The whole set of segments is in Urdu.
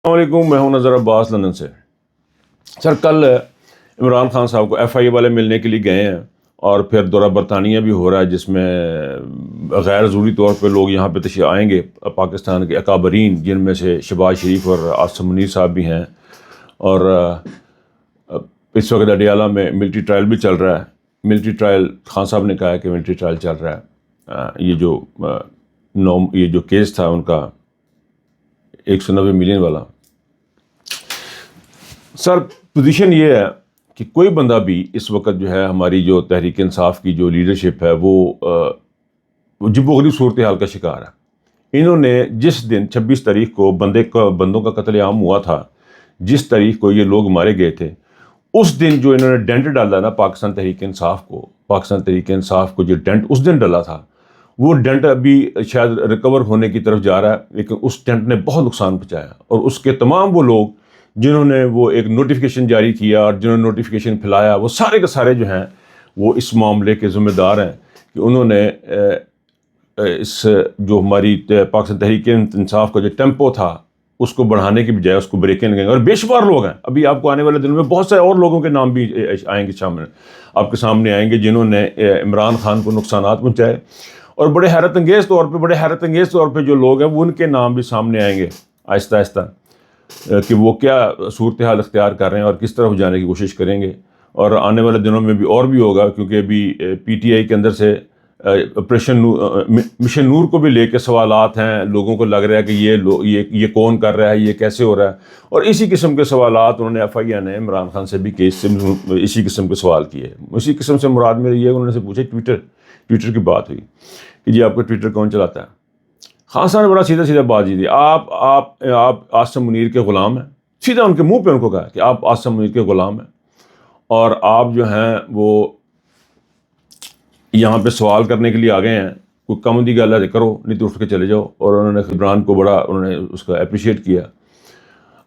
السلام علیکم، میں ہوں نظر عباس لندن سے۔ سر کل عمران خان صاحب کو ایف آئی اے والے ملنے کے لیے گئے ہیں اور پھر دورہ برطانیہ بھی ہو رہا ہے، جس میں غیر ضروری طور پہ لوگ یہاں پہ تشریف آئیں گے، پاکستان کے اکابرین جن میں سے شہباز شریف اور عاصم منیر صاحب بھی ہیں، اور اس وقت اڈیالہ میں ملٹری ٹرائل بھی چل رہا ہے۔ ملٹری ٹرائل خان صاحب نے کہا ہے کہ ملٹری ٹرائل چل رہا ہے۔ یہ جو کیس تھا ان کا 190 ملین والا، سر پوزیشن یہ ہے کہ کوئی بندہ بھی اس وقت جو ہے ہماری جو تحریک انصاف کی جو لیڈرشپ ہے وہ جب غریب صورتحال کا شکار ہے۔ انہوں نے جس دن 26 تاریخ کو بندوں کا قتل عام ہوا تھا، جس تاریخ کو یہ لوگ مارے گئے تھے، اس دن جو انہوں نے ڈینٹ ڈالا نا پاکستان تحریک انصاف کو جو ڈینٹ اس دن ڈالا تھا، وہ ڈینٹ ابھی شاید ریکور ہونے کی طرف جا رہا ہے، لیکن اس ڈینٹ نے بہت نقصان پہنچایا، اور اس کے تمام وہ لوگ جنہوں نے وہ ایک نوٹیفیکیشن جاری کیا اور جنہوں نے نوٹیفیکیشن پھیلایا، وہ سارے کے سارے جو ہیں وہ اس معاملے کے ذمہ دار ہیں کہ انہوں نے اس جو ہماری پاکستان تحریک انصاف کا جو ٹیمپو تھا اس کو بڑھانے کی بجائے اس کو بریکیں لگیں گے، اور بے شمار لوگ ہیں۔ ابھی آپ کو آنے والے دنوں میں بہت سارے اور لوگوں کے نام بھی آئیں گے، شامل آپ کے سامنے آئیں گے، جنہوں نے عمران خان کو نقصانات پہنچائے، اور بڑے حیرت انگیز طور پہ جو لوگ ہیں وہ ان کے نام بھی سامنے آئیں گے آہستہ آہستہ، کہ وہ کیا صورتحال اختیار کر رہے ہیں اور کس طرف جانے کی کوشش کریں گے۔ اور آنے والے دنوں میں بھی اور بھی ہوگا، کیونکہ ابھی پی ٹی آئی کے اندر سے مشن نور کو بھی لے کے سوالات ہیں، لوگوں کو لگ رہا ہے کہ یہ کون کر رہا ہے، یہ کیسے ہو رہا ہے، اور اسی قسم کے سوالات انہوں نے ایف آئی اے نے عمران خان سے بھی کیس سے اسی قسم کے سوال کیے۔ اسی قسم سے مراد میری یہ، انہوں نے سے پوچھا ٹویٹر کی بات ہوئی کہ جی آپ کو ٹویٹر کون چلاتا ہے؟ خان صاحب نے بڑا سیدھا بات دی، آپ عاصم منیر کے غلام ہیں، سیدھا ان کے منہ پہ ان کو کہا کہ آپ عاصم منیر کے غلام ہیں، اور آپ جو ہیں وہ یہاں پہ سوال کرنے کے لیے آ گئے ہیں، کوئی کم دی گل ہے کرو، نہیں تو اٹھ کے چلے جاؤ۔ اور انہوں نے عمران کو بڑا انہوں نے اس کا اپریشیٹ کیا۔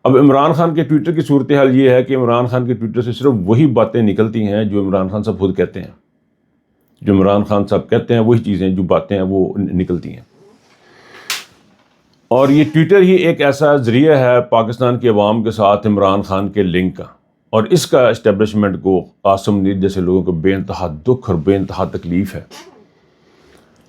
اب عمران خان کے ٹویٹر کی صورتحال یہ ہے کہ عمران خان کے ٹویٹر سے صرف وہی باتیں نکلتی ہیں جو عمران خان صاحب خود کہتے ہیں، جو عمران خان صاحب کہتے ہیں وہی چیزیں، جو باتیں ہیں وہ نکلتی ہیں۔ اور یہ ٹویٹر ہی ایک ایسا ذریعہ ہے پاکستان کی عوام کے ساتھ عمران خان کے لنک کا، اور اس کا اسٹیبلشمنٹ کو عاصم منیر جیسے لوگوں کو بے انتہا دکھ اور بے انتہا تکلیف ہے۔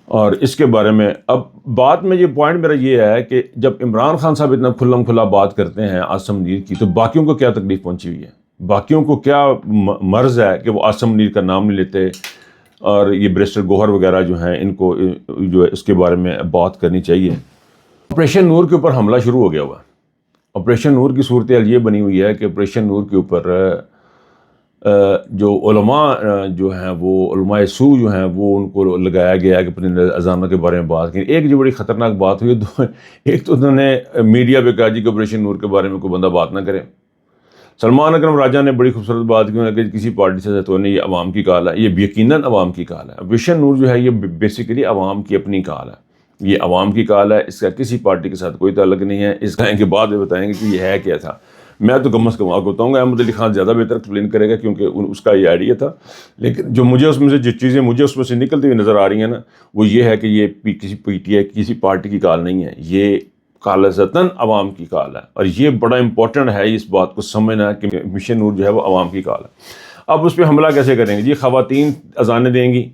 اور اس کے بارے میں اب بات میں یہ پوائنٹ میرا یہ ہے کہ جب عمران خان صاحب اتنا کھلم کھلا بات کرتے ہیں عاصم منیر کی، تو باقیوں کو کیا تکلیف پہنچی ہوئی ہے؟ باقیوں کو کیا مرض ہے کہ وہ عاصم منیر کا نام نہیں لیتے؟ اور یہ بیرسٹر گوہر وغیرہ جو ہیں، ان کو جو ہے اس کے بارے میں بات کرنی چاہیے۔ آپریشن نور کے اوپر حملہ شروع ہو گیا ہوا۔ آپریشن نور کی صورتحال یہ بنی ہوئی ہے کہ آپریشن نور کے اوپر جو علماء جو ہیں، وہ علماء سو جو ہیں، وہ ان کو لگایا گیا ہے کہ اپنے اذانوں کے بارے میں بات کریں۔ ایک جو بڑی خطرناک بات ہوئی، ایک تو انہوں نے میڈیا پہ کہا جی کہ آپریشن نور کے بارے میں کوئی بندہ بات نہ کرے۔ سلمان اکرم راجہ نے بڑی خوبصورت بات کی کہ کسی پارٹی سے تو نہیں، یہ عوام کی کال ہے، یہ یقیناً عوام کی کال ہے۔ آپریشن نور جو ہے یہ بیسیکلی عوام کی اپنی کال ہے، یہ عوام کی کال ہے، اس کا کسی پارٹی کے ساتھ کوئی تعلق نہیں ہے۔ اس کا کے بعد میں بتائیں گے کہ یہ ہے کیا تھا۔ میں تو کم از کم آپ کو بتاؤں گا، احمد علی خان زیادہ بہتر ایکسپلین کرے گا کیونکہ اس کا یہ آئیڈیا تھا، لیکن جو مجھے اس میں سے جس چیزیں مجھے اس میں سے نکلتی ہوئی نظر آ رہی ہیں نا، وہ یہ ہے کہ یہ کسی پی ٹی آئی کسی پارٹی کی کال نہیں ہے، یہ خالصتاً عوام کی کال ہے، اور یہ بڑا امپورٹنٹ ہے اس بات کو سمجھنا کہ مشن نور جو ہے وہ عوام کی کال ہے۔ اب اس پہ حملہ کیسے کریں گے؟ جی خواتین اذانیں دیں گی،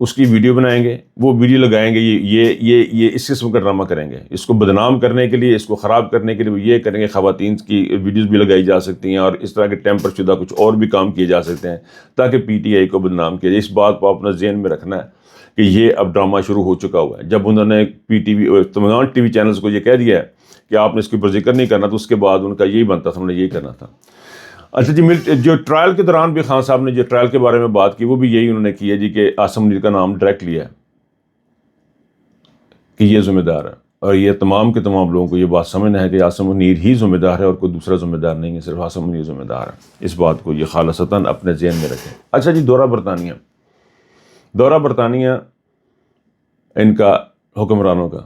اس کی ویڈیو بنائیں گے، وہ ویڈیو لگائیں گے، یہ اس قسم کا ڈرامہ کریں گے، اس کو بدنام کرنے کے لیے، اس کو خراب کرنے کے لیے وہ یہ کریں گے۔ خواتین کی ویڈیوز بھی لگائی جا سکتی ہیں، اور اس طرح کے ٹیمپر شدہ کچھ اور بھی کام کیے جا سکتے ہیں تاکہ پی ٹی آئی کو بدنام کیا جائے۔ اس بات کو اپنا ذہن میں رکھنا ہے کہ یہ اب ڈرامہ شروع ہو چکا ہوا ہے۔ جب انہوں نے تمام ٹی وی چینلز کو یہ کہہ دیا ہے کہ آپ نے اس کے اوپر ذکر نہیں کرنا، تو اس کے بعد ان کا یہی بنتا تھا، انہوں نے یہی کرنا تھا۔ اچھا جی، جو ٹرائل کے دوران بھی خان صاحب نے جو ٹرائل کے بارے میں بات کی، وہ بھی یہی انہوں نے کی ہے جی کہ عاصم منیر کا نام ڈائریکٹ لیا ہے کہ یہ ذمہ دار ہے، اور یہ تمام کے تمام لوگوں کو یہ بات سمجھنا ہے کہ عاصم منیر ہی ذمہ دار ہے اور کوئی دوسرا ذمہ دار نہیں ہے، صرف عاصم منیر ذمہ دار ہے۔ اس بات کو یہ خالصتاً اپنے ذہن میں رکھیں۔ اچھا جی، دورہ برطانیہ ان کا حکمرانوں کا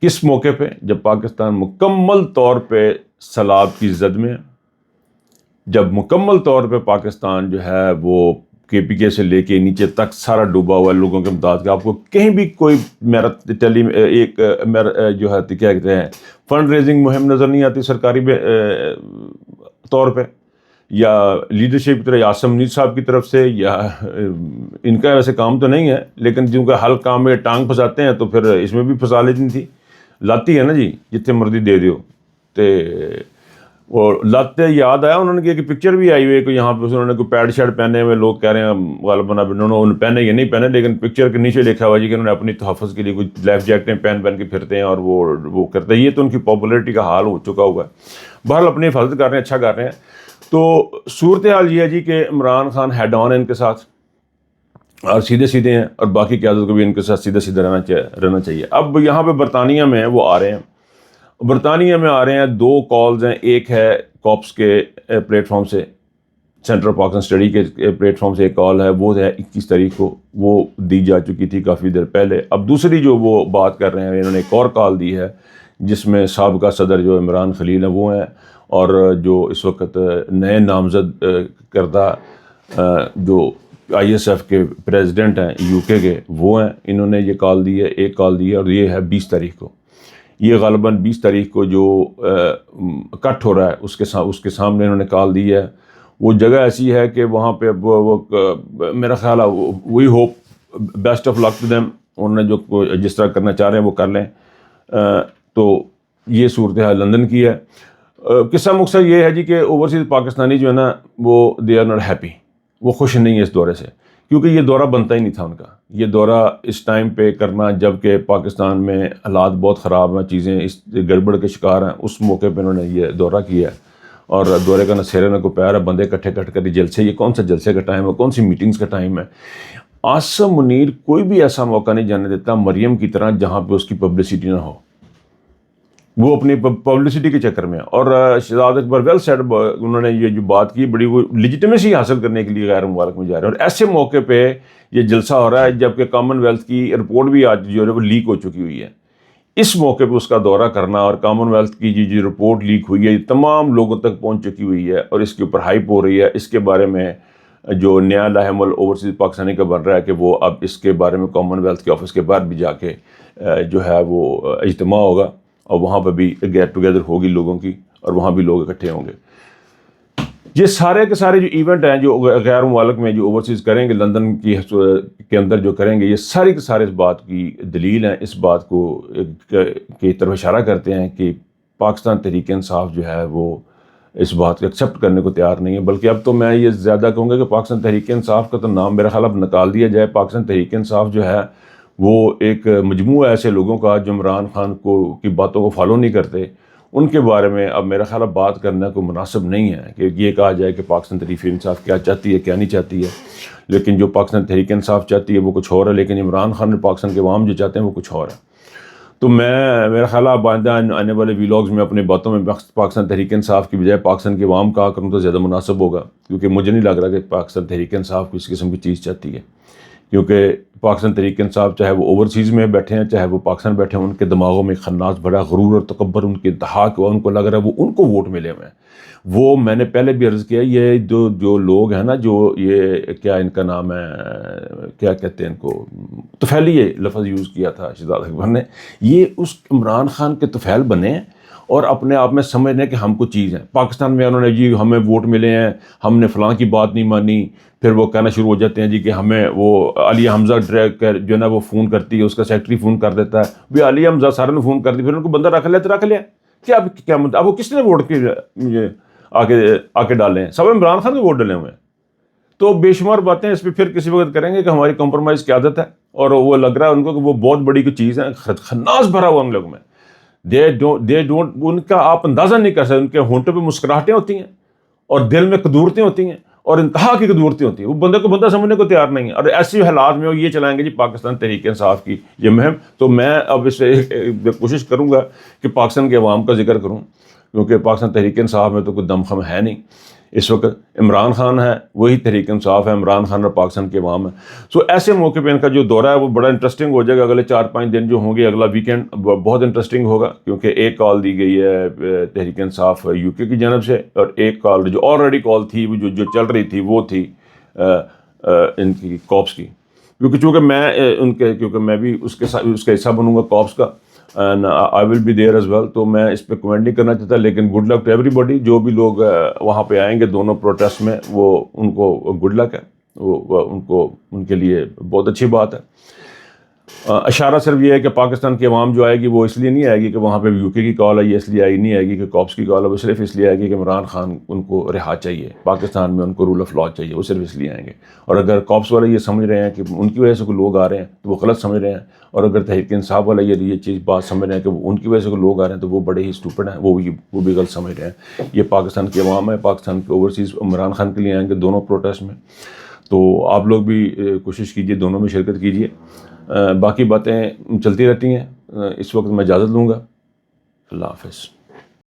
کس موقع پہ؟ جب پاکستان مکمل طور پہ سیلاب کی زد میں ہے، جب مکمل طور پہ پاکستان جو ہے وہ KPK سے لے کے نیچے تک سارا ڈوبا ہوا ہے لوگوں کے امداد کا. آپ کو کہیں بھی کوئی میرا جو ہے کیا کہتے ہیں فنڈ ریزنگ مہم نظر نہیں آتی سرکاری طور پہ, یا لیڈرشپ کی طرح عاصم منیر صاحب کی طرف سے, یا ان کا ویسے کام تو نہیں ہے لیکن جن کا حل کام میں ٹانگ پھنساتے ہیں تو پھر اس میں بھی پھنسا لیتی تھی. لاتی ہے نا جی, جتنے مرضی دے دیو. اور لاتے یاد آیا انہوں نے کہ پکچر بھی آئی ہوئی ہے کہ یہاں پہ انہوں نے کوئی پیڈ شرٹ پہنے ہوئے, لوگ کہہ رہے ہیں غالباً انہوں نے پہنے یا نہیں پہنے, لیکن پکچر کے نیچے لکھا ہوا جی کہ انہوں نے اپنی تحفظ کے لیے کچھ لائف جیکٹیں پہن کے پھرتے ہیں اور وہ کرتے ہیں. یہ تو ان کی پاپولیرٹی کا حال ہو چکا ہوا ہے. بہرحال اپنی حفاظت کر رہے ہیں, اچھا کر رہے ہیں. تو صورتحال یہ ہے جی کہ عمران خان ہیڈ آن ہے ان کے ساتھ اور سیدھے سیدھے ہیں, اور باقی قیادت کو بھی ان کے ساتھ سیدھا سیدھا رہنا چاہیے. اب یہاں پہ برطانیہ میں وہ آ رہے ہیں, برطانیہ میں آ رہے ہیں. 2 کالز ہیں, ایک ہے کاپس کے پلیٹ فارم سے, سینٹر پاکستان اسٹڈی کے پلیٹ فارم سے ایک کال ہے, وہ ہے 21 تاریخ کو, وہ دی جا چکی تھی کافی دیر پہلے. اب دوسری جو وہ بات کر رہے ہیں, انہوں نے ایک اور کال دی ہے جس میں سابقہ صدر جو عمران خلیل ہیں وہ ہیں, اور جو اس وقت نئے نامزد کردہ جو ISF کے پریزیڈنٹ ہیں UK کے وہ ہیں, انہوں نے یہ کال دی ہے, ایک کال دی ہے, اور یہ ہے 20 تاریخ کو. یہ غالباً 20 تاریخ کو جو کٹ ہو رہا ہے اس کے سامنے انہوں نے کال دی ہے. وہ جگہ ایسی ہے کہ وہاں پہ وہ میرا خیال ہے وہی hope best of luck to them, انہوں نے جو جس طرح کرنا چاہ رہے ہیں وہ کر لیں. تو یہ صورتحال لندن کی ہے. قصہ مقصد یہ ہے جی کہ اوورسیز پاکستانی جو ہے نا وہ دے آر ناٹ ہیپی, وہ خوش نہیں ہے اس دورے سے, کیونکہ یہ دورہ بنتا ہی نہیں تھا ان کا. یہ دورہ اس ٹائم پہ کرنا جب کہ پاکستان میں حالات بہت خراب ہیں, چیزیں اس گڑبڑ کے شکار ہیں, اس موقع پہ انہوں نے یہ دورہ کیا ہے. اور دورے کا نہ سیرے نہ کو پیر ہے, بندے کٹھے کٹ کر جلسے, یہ کون سا جلسے کا ٹائم ہے, کون سی میٹنگز کا ٹائم ہے. عاصم منیر کوئی بھی ایسا موقع نہیں جانے دیتا مریم کی طرح جہاں پہ اس کی پبلسٹی نہ ہو, وہ اپنی پبلسٹی کے چکر میں. اور شہزاد اکبر ویل سیڈ, انہوں نے یہ جو بات کی بڑی وہ لیجیٹمیسی حاصل کرنے کے لیے غیر ممالک میں جا رہے ہیں, اور ایسے موقع پہ یہ جلسہ ہو رہا ہے جبکہ کامن ویلتھ کی رپورٹ بھی آج جو ہے وہ لیک ہو چکی ہوئی ہے. اس موقع پہ اس کا دورہ کرنا اور کامن ویلتھ کی جو رپورٹ لیک ہوئی ہے یہ تمام لوگوں تک پہنچ چکی ہوئی ہے, اور اس کے اوپر ہائپ ہو رہی ہے. اس کے بارے میں جو نیا لاحم اوورسیز پاکستانی کا بن رہا ہے کہ وہ اب اس کے بارے میں کامن ویلتھ کے آفس کے باہر بھی جا کے جو ہے وہ اجتماع ہوگا, اور وہاں پہ بھی گیٹ ٹوگیدر ہوگی لوگوں کی, اور وہاں بھی لوگ اکٹھے ہوں گے. یہ سارے کے سارے جو ایونٹ ہیں جو غیر ممالک میں جو اوورسیز کریں گے لندن کے اندر جو کریں گے, یہ سارے کے سارے اس بات کی دلیل ہیں, اس بات کو کی طرف اشارہ کرتے ہیں کہ پاکستان تحریک انصاف جو ہے وہ اس بات کو ایکسیپٹ کرنے کو تیار نہیں ہے. بلکہ اب تو میں یہ زیادہ کہوں گا کہ پاکستان تحریک انصاف کا تو نام میرا خیال اب نکال دیا جائے. پاکستان تحریک انصاف جو ہے وہ ایک مجموعہ ایسے لوگوں کا جو عمران خان کی باتوں کو فالو نہیں کرتے, ان کے بارے میں اب میرا خیال بات کرنا کوئی مناسب نہیں ہے کہ یہ کہا جائے کہ پاکستان تحریک انصاف کیا چاہتی ہے کیا نہیں چاہتی ہے. لیکن جو پاکستان تحریک انصاف چاہتی ہے وہ کچھ اور ہے, لیکن عمران خان اور پاکستان کے عوام جو چاہتے ہیں وہ کچھ اور ہے. تو میرا خیال ہے آئندہ آنے والے ویلاگز میں اپنے باتوں میں پاکستان تحریک انصاف کی بجائے پاکستان کے عوام کہا کروں تو زیادہ مناسب ہوگا, کیونکہ مجھے نہیں لگ رہا کہ پاکستان تحریک انصاف کسی قسم کی چیز چاہتی ہے. کیونکہ پاکستان تحریک انصاف چاہے وہ اوورسیز میں بیٹھے ہیں چاہے وہ پاکستان بیٹھے ہیں, ان کے دماغوں میں خناس بڑا غرور اور تکبر ان کے انتہا کے, ان کو لگ رہا ہے وہ ان کو ووٹ ملے ہوئے ہیں. وہ میں نے پہلے بھی عرض کیا, یہ جو لوگ ہیں نا, جو یہ کیا ان کا نام ہے, کیا کہتے ہیں ان کو, طفیلی لفظ یوز کیا تھا شہزاد اکبر نے, یہ اس عمران خان کے طفیل بنے ہیں اور اپنے آپ میں سمجھنے کہ ہم کو چیز ہیں. پاکستان میں انہوں نے جی ہمیں ووٹ ملے ہیں, ہم نے فلاں کی بات نہیں مانی, پھر وہ کہنا شروع ہو جاتے ہیں جی کہ ہمیں وہ علی حمزہ جو ہے نا وہ فون کرتی ہے, اس کا سیکٹری فون کر دیتا ہے, بھی علی حمزہ سارے نے فون کر دی, پھر ان کو بندہ رکھ لیا تو رکھ لیا. کیا اب وہ کس نے ووٹ کے آ کے ڈالے ہیں, سب عمران خان کے ووٹ ڈلے ہوئے ہیں. تو بے شمار باتیں اس پہ پھر کسی وقت کریں گے کہ ہماری کمپرومائز کی عادت ہے, اور وہ لگ رہا ہے ان کو کہ وہ بہت بڑی کوئی چیز ہے, خناس بھرا ہوا ان لوگوں میں. دے ڈونٹ ان کا آپ اندازہ نہیں کر سکتے, ان کے ہونٹوں پہ مسکراہٹیں ہوتی ہیں اور دل میں قدورتیں ہوتی ہیں اور انتہا کی قدورتیں ہوتی ہیں. وہ بندے کو بندہ سمجھنے کو تیار نہیں ہے, اور ایسی حالات میں وہ یہ چلائیں گے جی پاکستان تحریک انصاف کی یہ مہم. تو میں اب اس سے کوشش کروں گا کہ پاکستان کے عوام کا ذکر کروں, کیونکہ پاکستان تحریک انصاف میں تو کوئی دم خم ہے نہیں. اس وقت عمران خان ہے, وہی تحریک انصاف ہے, عمران خان اور پاکستان کے عوام ہے. سو ایسے موقع پہ ان کا جو دورہ ہے وہ بڑا انٹرسٹنگ ہو جائے گا. اگلے 4-5 دن جو ہوں گے, اگلا ویکینڈ بہت انٹرسٹنگ ہوگا, کیونکہ ایک کال دی گئی ہے تحریک انصاف UK کی جانب سے, اور ایک کال جو آلریڈی کال تھی جو چل رہی تھی وہ تھی ان کی کاپس کی، چونکہ میں بھی اس کا حصہ بنوں گا کاپس کا، and I will be there as well, تو میں اس پہ کمنٹ نہیں کرنا چاہتا، لیکن good luck to every body بھی لوگ وہاں پہ آئیں گے دونوں پروٹیسٹ میں، وہ ان کو گڈ لک ہے، وہ ان کے لیے بہت اچھی بات ہے۔ اشارہ صرف یہ ہے کہ پاکستان کی عوام جو آئے گی وہ اس لیے نہیں آئے گی کہ وہاں پہ یو کے کی کال آئی ہے، اس لیے نہیں آئے گی کہ کاپس کی کال ہے، وہ صرف اس لیے آئے گی کہ عمران خان ان کو رہا چاہیے، پاکستان میں ان کو رول آف لا چاہیے، وہ صرف اس لیے آئیں گے۔ اور اگر کاپس والے یہ سمجھ رہے ہیں کہ ان کی وجہ سے کوئی لوگ آ رہے ہیں تو وہ غلط سمجھ رہے ہیں، اور اگر تحریک انصاف والے یہ چیز بات سمجھ رہے ہیں کہ ان کی وجہ سے کوئی لوگ آ رہے ہیں تو وہ بڑے ہی اسٹوپڈ ہیں، وہ بھی غلط سمجھ رہے ہیں۔ یہ پاکستان کی عوام ہے، پاکستان کے اوورسیز عمران خان کے لیے آئیں گے دونوں پروٹیسٹ میں، تو آپ لوگ بھی کوشش کیجیے دونوں میں شرکت کیجیے۔ باقی باتیں چلتی رہتی ہیں، اس وقت میں اجازت لوں گا، اللہ حافظ۔